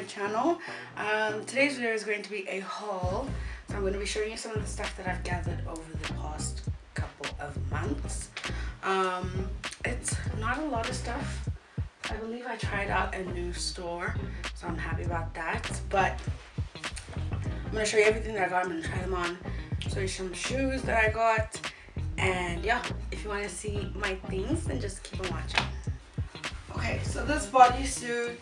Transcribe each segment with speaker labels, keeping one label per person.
Speaker 1: channel. Today's video is going to be a haul. So I'm going to be showing you some of the stuff that I've gathered over the past couple of months. It's not a lot of stuff. I believe I tried out a new store, so I'm happy about that. But I'm going to show you everything that I got. I'm going to try them on. Show you some shoes that I got. And yeah, if you want to see my things, then just keep on watching. Okay, so this bodysuit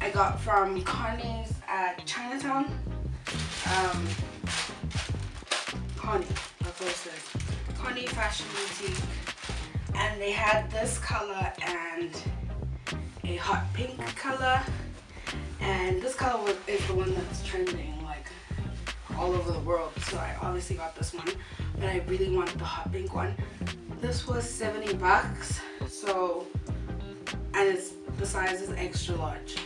Speaker 1: I got from Connie's at Chinatown. Connie, that's what it says. Connie Fashion Boutique. And they had this color and a hot pink color. And this color is the one that's trending like all over the world. So I obviously got this one. But I really wanted the hot pink one. This was $70. So, and the size is extra large.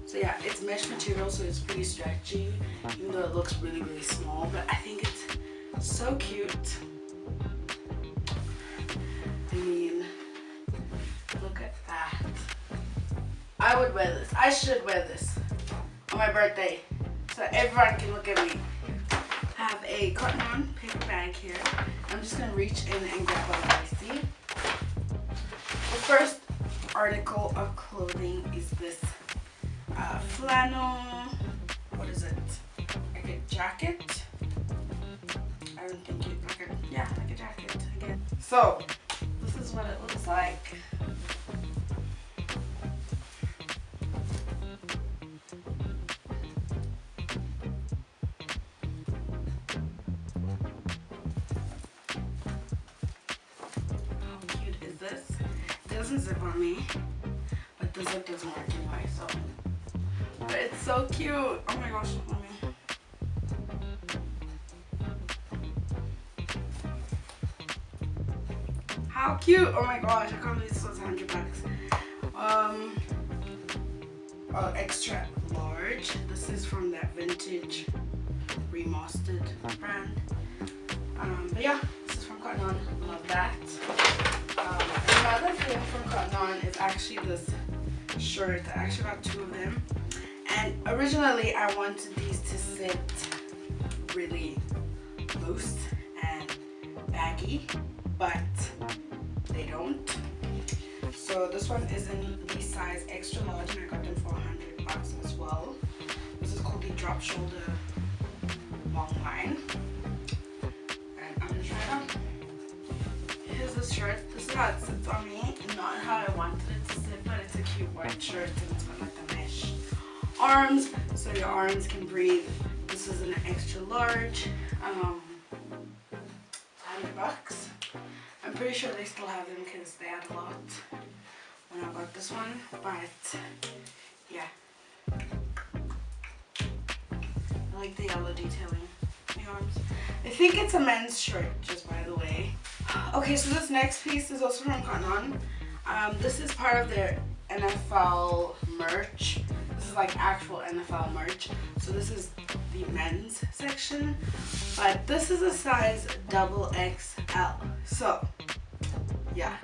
Speaker 1: So yeah, it's mesh material, so it's pretty stretchy, even though it looks really, really small. But I think it's so cute. I mean, look at that. I would wear this. I should wear this on my birthday, so everyone can look at me. I have a cotton on paper bag here. I'm just gonna reach in and grab what I see. The first article of clothing is this flannel. What is it? Like a jacket? I don't think it like a jacket again. So this is what it looks like. It doesn't zip on me, but the zip doesn't work anyway, so. But it's so cute. Oh my gosh, let me. How cute! Oh my gosh, I can't believe this was $100. Extra large. This is from that vintage remastered brand. But yeah, this is from Cotton On. Love that. Another thing from Cotton On is actually this shirt. I actually got two of them. And originally I wanted these to sit really loose and baggy, but they don't. So this one is in the size extra large and I got them for $100 as well. This is called the drop shoulder long line. And I'm gonna try it on. Here's this shirt. This is how it sits on me, not how I wanted it to sit, but it's a cute white shirt and it's got like the mesh arms, so your arms can breathe. This is an extra large, $100. I'm pretty sure they still have them because they had a lot when I got this one, but yeah. I like the yellow detailing on the arms. I think it's a men's shirt, just by the way. Okay, so this next piece is also from Cotton On. This is part of their NFL merch. This is like actual NFL merch. So this is the men's section, but this is a size XXL. So yeah,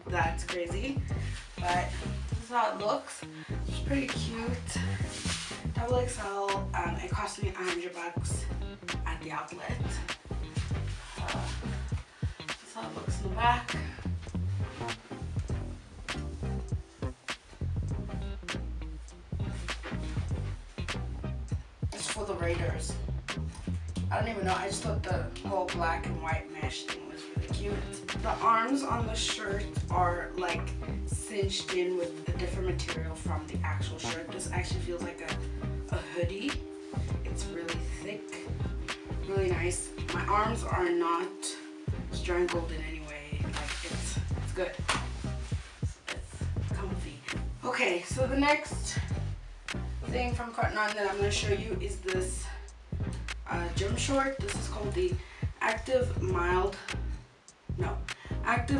Speaker 1: that's crazy. But this is how it looks. It's pretty cute. XXL. It cost me $100 at the outlet. This is how it looks in the back. For the Raiders. I don't even know, I just thought the whole black and white mesh thing was really cute. The arms on the shirt are like cinched in with a different material from the actual shirt. This actually feels like a hoodie. It's really thick, really nice. My arms are not strangled in any way. Like it's good. It's comfy. Okay, so the next thing from Cotton On that I'm going to show you is this gym short. This is called the Active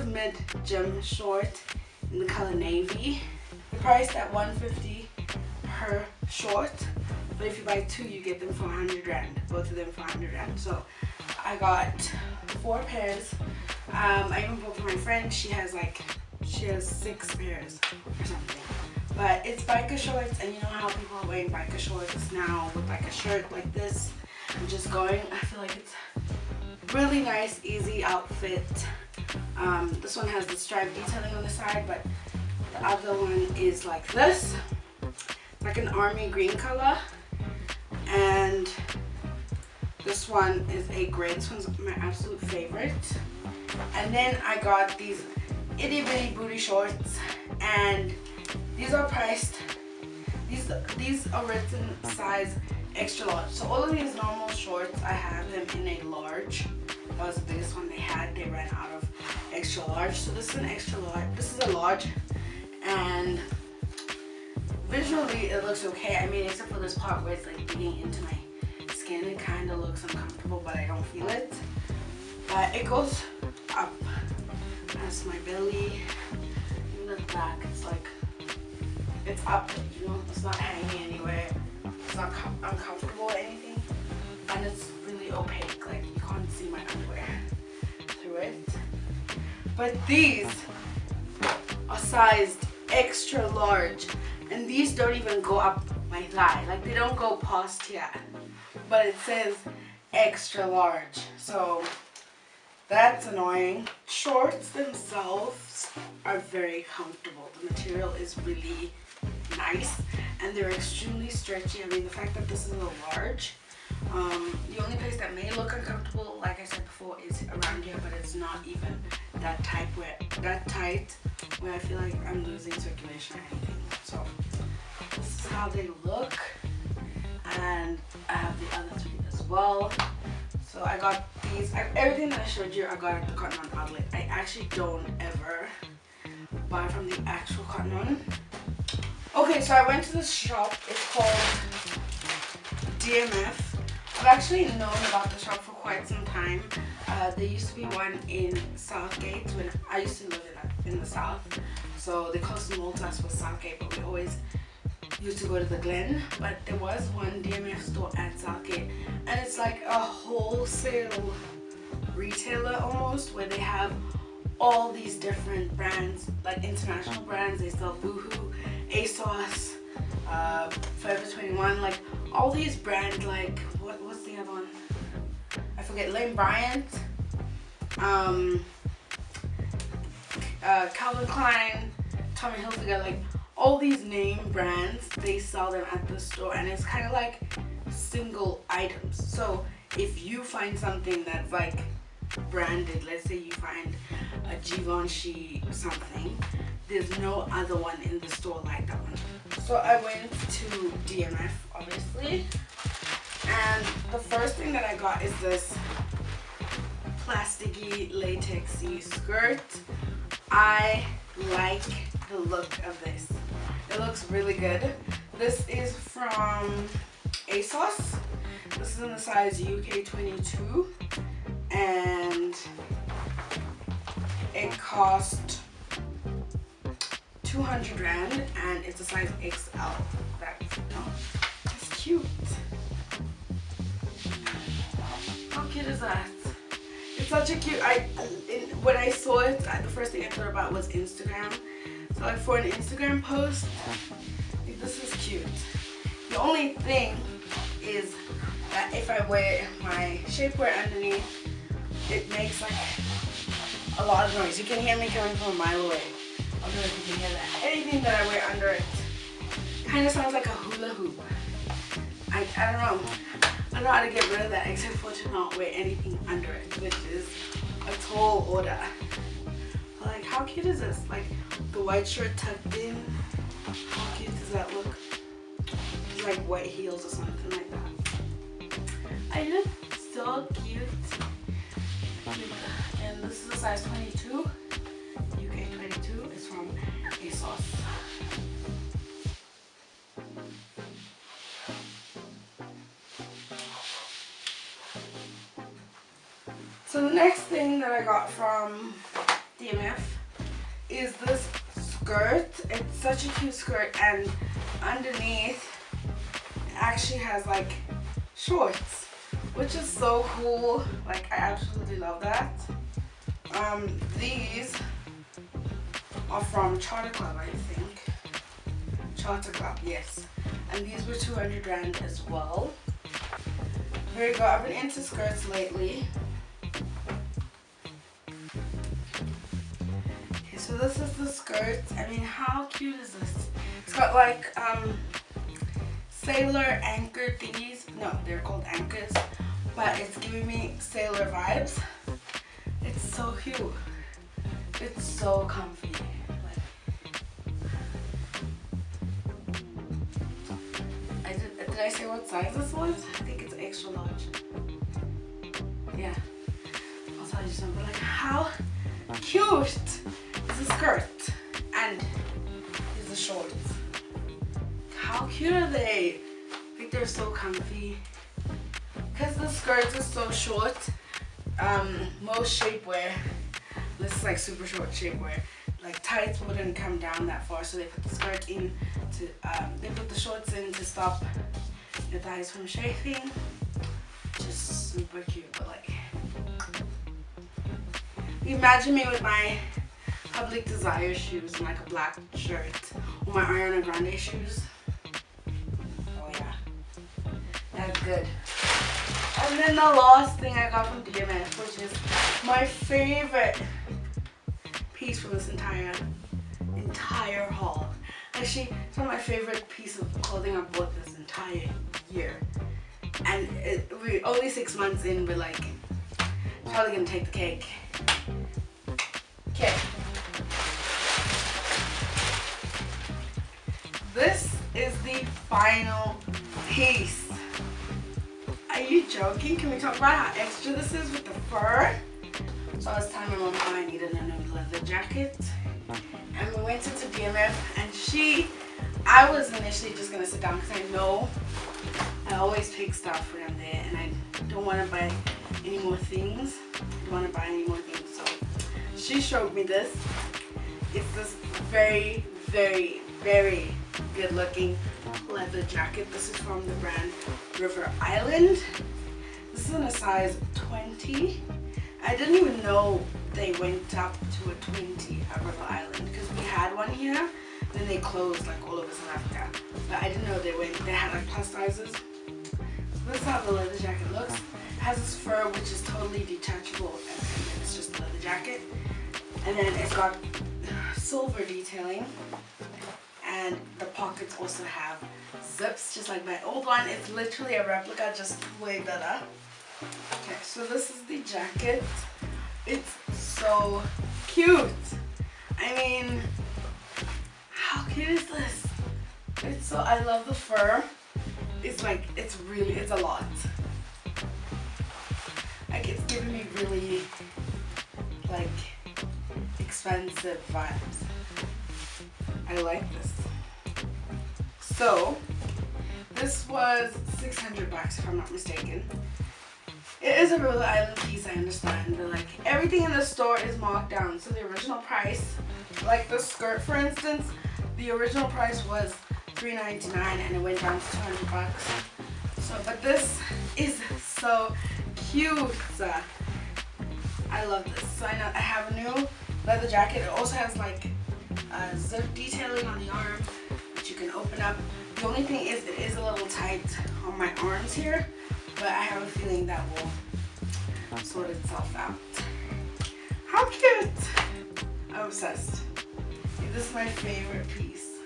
Speaker 1: Mid Gym Short in the color navy. They're priced at $150 per short, but if you buy two you get them for $100, both of them for $100. So I got 4 pairs. I even bought for my friend. She has 6 pairs or something. but it's biker shorts, and you know how people are wearing biker shorts now with like a shirt like this and just going. I feel like it's really nice, easy outfit. This one has the stripe detailing on the side, but the other one is like this. It's like an army green color, and this one is a gray. This one's my absolute favorite. And then I got these itty bitty booty shorts, and these are priced, these are written size extra large. So all of these normal shorts, I have them in a large. That was the biggest one they had. They ran out of extra large, so this is an extra large. This is a large, and visually it looks okay. I mean, except for this part where it's like digging into my skin, it kind of looks uncomfortable, but I don't feel it. But it goes up. That's my belly. Even at the back, it's like, it's up, you know, it's not hanging anywhere. It's not uncomfortable or anything. And it's really opaque, like you can't see my underwear through it. But these are sized extra large, and these don't even go up my thigh. Like they don't go past here, but it says extra large. So that's annoying. Shorts themselves are very comfortable. The material is really nice, and they're extremely stretchy. I mean, the fact that this is a large, the only place that may look uncomfortable, like I said before, is around here, but it's not even that tight where I feel like I'm losing circulation or anything. So this is how they look, and I have the other three as well. So I got these, everything that I showed you I got at the Cotton On outlet. I actually don't ever buy from the actual Cotton On. Okay, so I went to this shop. It's called DMF. I've actually known about the shop for quite some time. There used to be one in Southgate when I used to live in the South. So the closest mall to us was Southgate, but we always used to go to the Glen. But there was one DMF store at Southgate, and it's like a wholesale retailer almost, where they have all these different brands, like international brands. They sell Boohoo, ASOS, Forever 21, like all these brands, like what's the other one? I forget. Lane Bryant, Calvin Klein, Tommy Hilfiger, like all these name brands, they sell them at the store, and it's kind of like single items. So if you find something that's like branded, let's say you find a Givenchy something, there's no other one in the store like that one. So I went to DMF, obviously, and the first thing that I got is this plasticky latexy skirt. I like the look of this. It looks really good. This is from ASOS. This is in the size UK 22, and it cost 200 Rand, and it's a size XL. That's cute. How cute is that? It's such a cute, when I saw it, the first thing I thought about was Instagram. So like for an Instagram post, like, this is cute. The only thing is that if I wear my shapewear underneath, it makes like a lot of noise. You can hear me coming from a mile away. I don't know if you can hear that. Anything that I wear under it kind of sounds like a hula hoop. I don't know. I don't know how to get rid of that except for to not wear anything under it, which is a tall order. But like, how cute is this? Like the white shirt tucked in. How cute does that look? It's like white heels or something like that. I look so cute. And this is a size 22. UK 22. It's from ASOS. So the next thing that I got from DMF is this skirt. It's such a cute skirt, and underneath it actually has like shorts, which is so cool. Like I absolutely love that. These are from Charter Club, I think. Charter Club, yes. And these were 200 rand as well. Here we go. I've been into skirts lately. Okay, so this is the skirt. I mean, how cute is this? It's got like sailor anchor thingies. No, they're called anchors, but it's giving me sailor vibes. It's so cute. It's so comfy. Did I say what size this was? I think it's extra large. Yeah, I'll tell you something. Like, how cute is the skirt and is the shorts? How cute are they? Like, they're so comfy. Because the skirts are so short, most shapewear, this is like super short shapewear, like tights wouldn't come down that far, so they put the skirt in to, they put the shorts in to stop your thighs from chafing. Just super cute. But like, imagine me with my Public Desire shoes and like a black shirt, or my Ariana Grande shoes. Oh yeah, that's good. And then the last thing I got from DMF, which is my favorite piece from this entire haul. Actually, it's one of my favorite pieces of clothing I bought this entire year. And we're only 6 months in, we're like, probably gonna take the cake. Okay. This is the final piece. Are you joking? Can we talk about how extra this is with the fur? So I was telling my mom how I needed a new leather jacket. And we went into DMF and I was initially just gonna sit down because I know I always pick stuff for them there and I don't want to buy any more things. So she showed me this. It's this very, very, very good looking leather jacket. This is from the brand River Island. This is in a size 20. I didn't even know they went up to a 20 at River Island because we had one here, then they closed like all over South Africa. But I didn't know they had like plus sizes. So this is how the leather jacket looks. It has this fur which is totally detachable and it's just a leather jacket. And then it's got silver detailing. And the pockets also have zips just like my old one. It's literally a replica, just way better. Okay, so this is the jacket. It's so cute. I mean, how cute is this? I love the fur. It's like, it's a lot. Like, it's giving me really, like, expensive vibes. I like this. So, this was 600 bucks if I'm not mistaken. It is a River Island piece, I understand, but like everything in the store is marked down. So the original price, like the skirt for instance, the original price was $3.99 and it went down to 200 bucks. So, but this is so cute. I love this. So I have a new leather jacket. It also has like zip detailing on the arm, which you can open up. The only thing is it is a little tight on my arms here, but I have a feeling that will sort itself out. How cute! I'm obsessed. This is my favorite piece.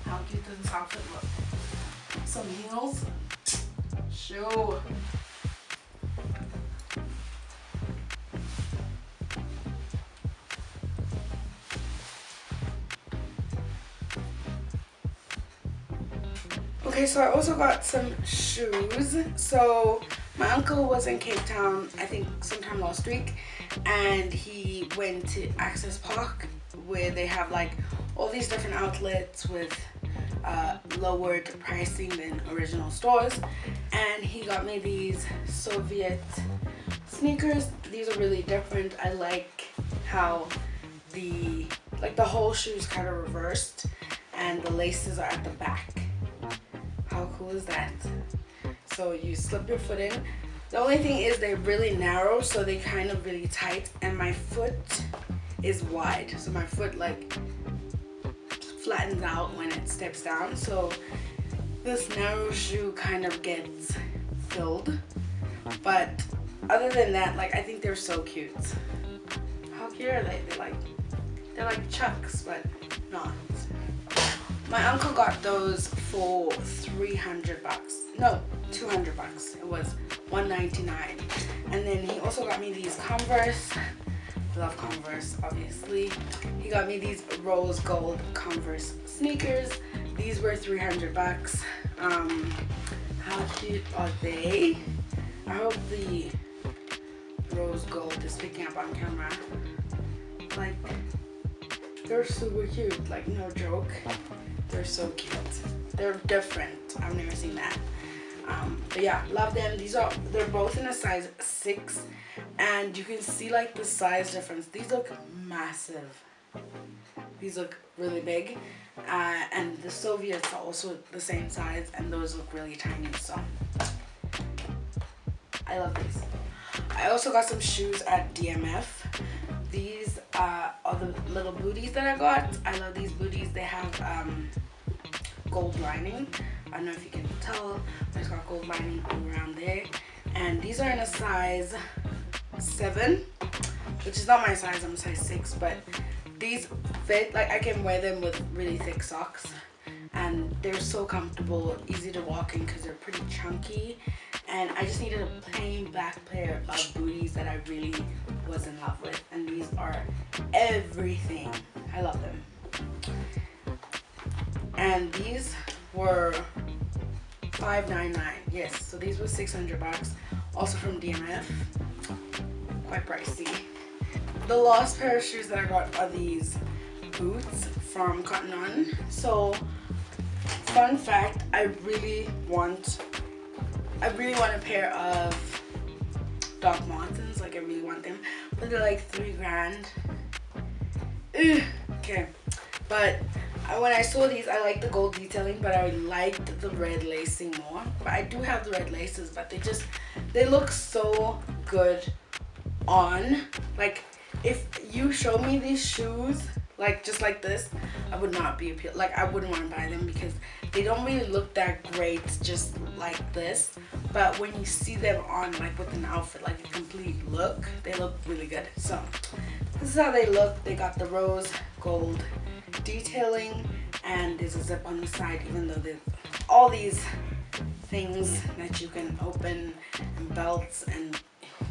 Speaker 1: How cute does this outfit look? Some heels. Shoe. Okay, so I also got some shoes. So my uncle was in Cape Town, I think sometime last week, and he went to Access Park where they have like all these different outlets with lowered pricing than original stores, and he got me these Soviet sneakers. These are really different. I like how the whole shoe is kind of reversed and the laces are at the back. How cool is that? So you slip your foot in. The only thing is they're really narrow, so they kind of really tight, and my foot is wide, so my foot like flattens out when it steps down, so this narrow shoe kind of gets filled. But other than that, like, I think they're so cute. How cute are they? They're like Chucks, but not. My uncle got those for 300 bucks. No, 200 bucks. It was 199. And then he also got me these Converse. I love Converse, obviously. He got me these rose gold Converse sneakers. These were 300 bucks. How cute are they? I hope the rose gold is picking up on camera. Like, they're super cute, like, no joke. They're so cute. They're different. I've never seen that. But yeah, love them. They're both in a size 6, and you can see like the size difference. These look massive. These look really big, and the Soviets are also the same size, and those look really tiny. So I love these. I also got some shoes at DMF. These are the little booties that I got. I love these booties. They have gold lining. I don't know if you can tell, but it's got gold lining all around there. And these are in a size 7, which is not my size. I'm a size 6, but these fit. Like, I can wear them with really thick socks, and they're so comfortable, easy to walk in because they're pretty chunky. And I just needed a plain black pair of booties that I really was in love with, and these are everything. I love them. And these were $599. Yes, so these were 600 bucks, also from DMF. Quite pricey. The last pair of shoes that I got are these boots from Cotton On. So, fun fact, I really want a pair of Doc Martens. Like, I really want them, but they're like $3,000. Okay, but when I saw these, I liked the gold detailing, but I liked the red lacing more. But I do have the red laces, but they look so good on. Like, if you show me these shoes like just like this, I would not be appealed. Like, I wouldn't want to buy them because they don't really look that great just like this. But when you see them on, like with an outfit, like a complete look, they look really good. So this is how they look. They got the rose gold detailing, and there's a zip on the side, even though there's all these things that you can open, and belts, and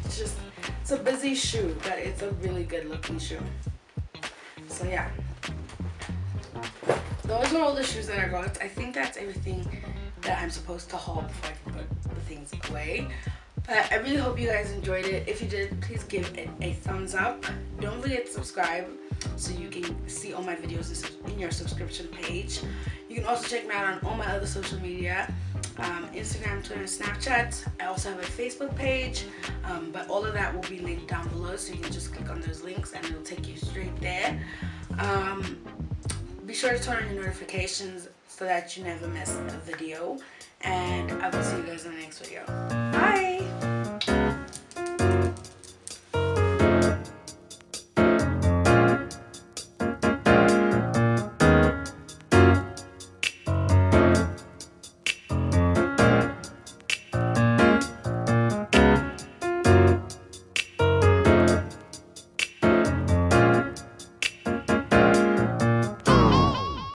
Speaker 1: it's a busy shoe, but it's a really good looking shoe. So yeah, those are all the shoes that I got. I think that's everything that I'm supposed to haul before I can put the things away. But I really hope you guys enjoyed it. If you did, please give it a thumbs up. Don't forget to subscribe so you can see all my videos in your subscription page. You can also check me out on all my other social media, Instagram, Twitter, and Snapchat. I also have a Facebook page, but all of that will be linked down below, so you can just click on those links and it'll take you straight there. Be sure to turn on your notifications so that you never miss a video, and I will see you guys in the next video. Bye!